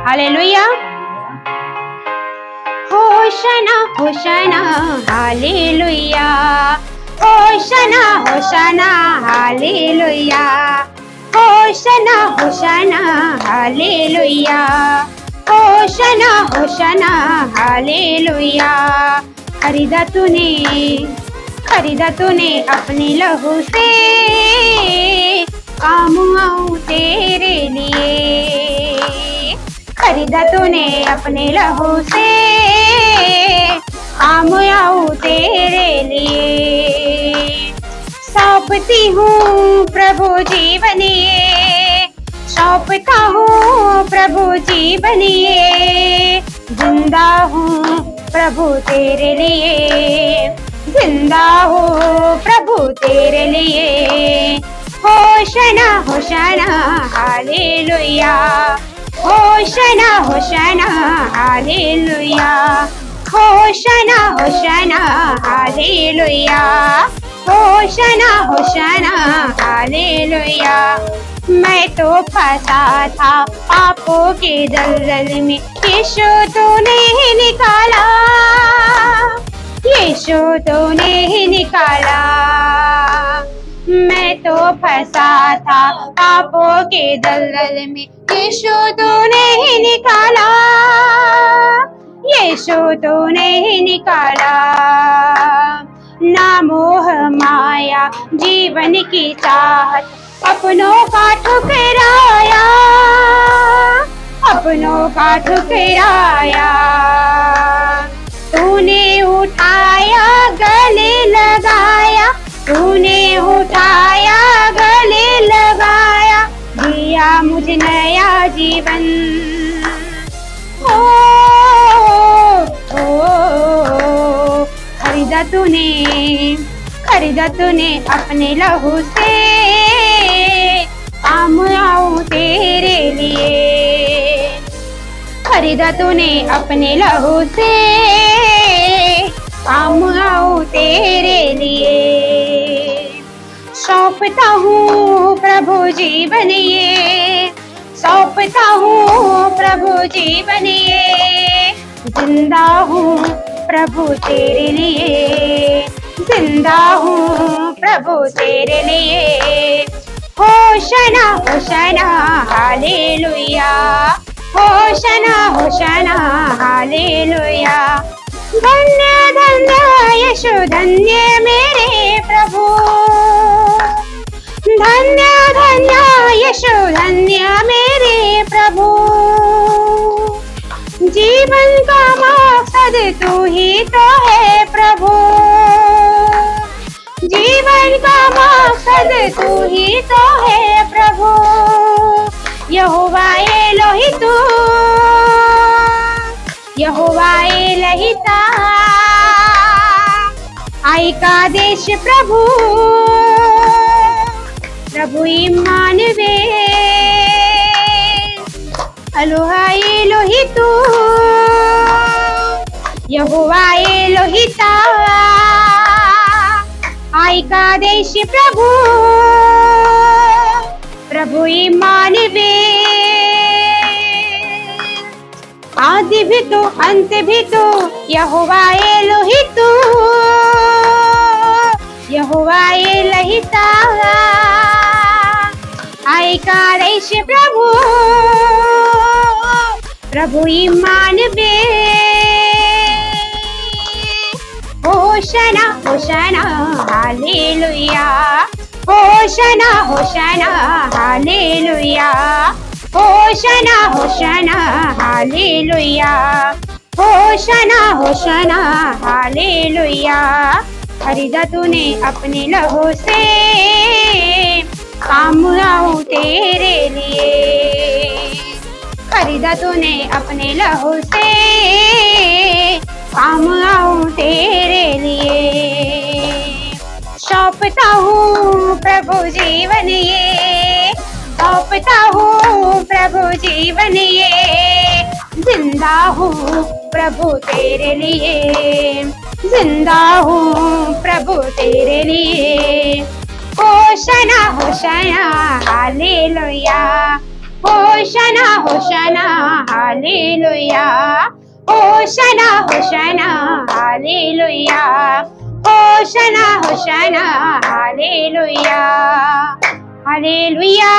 Hallelujah. होशाना होशाना हालेलुया, होशाना होशाना हालेलुया, होशाना होशाना हालेलुया, होशाना होशाना हालेलुया। खरीदा तूने अपने लहू से, काम आऊं तेरे लिए। खरीदा तूने अपने लहू से, काम आऊं तेरे लिए। सौंपती हूँ प्रभु जीवन ये, सौंपता हूँ प्रभु जीवन ये। जिंदा हूँ प्रभु तेरे लिए, जिंदा हूँ प्रभु तेरे लिए। होशाना होशाना हालेलुया, होशाना होशाना हालेलुया, होशाना होशाना हालेलुया, होशाना होशाना हालेलुया। मैं तो फंसा था पापों के दलदल में, यीशु तूने ही निकाला, यीशु तूने ही निकाला। मैं तो फंसा था पापों के दलदल में, यीशु तूने ही निकाला, यीशु तूने ही निकाला। ना मोह माया जीवन की चाहत, अपनों का ठुकराया, अपनों का ठुकराया। तूने उठाया गले लगाया, तूने उठाया गले लगाया, दिया मुझे नया जीवन। ओ, ओ, ओ, खरीदा तूने अपने लहू से, काम आऊं तेरे लिए। खरीदा तूने अपने लहू से, काम आऊं तेरे लिए। सौंपता हूँ प्रभु जीवन ये, सौंपता हूँ प्रभु जीवन ये। जिंदा हूँ प्रभु तेरे लिए, जिंदा हूँ प्रभु तेरे लिए। होशाना होशाना हालेलुया, होशाना होशाना हालेलुया। धन्य धन्य यीशु धन्य मेरे प्रभु, धन्य धन्य यीशु धन्य मेरे प्रभु। जीवन का मकसद तू ही तो है प्रभु, जीवन का मकसद तू ही तो है प्रभु। यहोवा एलोही तू, यहोवा एलोहिता, आई का देश प्रभु, प्रभु इम्मानुएल। अलोहा एलोही तू, यहोवा एलोहिता, आई का देश प्रभु, प्रभु इम्मानुएल। आदि भी तो अंत भी तो यहोवा एलोही तू, यहोवा एलोहिता, आई का देश प्रभु, प्रभु इम्मानुएल। होशाना होशाना हालेलुया, होशाना होशाना हालेलुया, होशाना होशाना हालेलुया, होशाना होशाना हालेलुया। खरीदा तूने अपने लहू से, काम आऊं तेरे लिए। खरीदा तूने अपने लहू से, काम आऊं तेरे लिए। सौंपता हूँ प्रभु जीवन ये, सौंपता हूँ प्रभु जीवन ये। जिंदा हूँ प्रभु तेरे लिए, जिंदा हूँ प्रभु तेरे लिए। होशाना होशाना हालेलुया, होशाना होशाना हालेलुया होशाना होशाना हालेलुया होशाना होशाना हालेलुया हालेलुया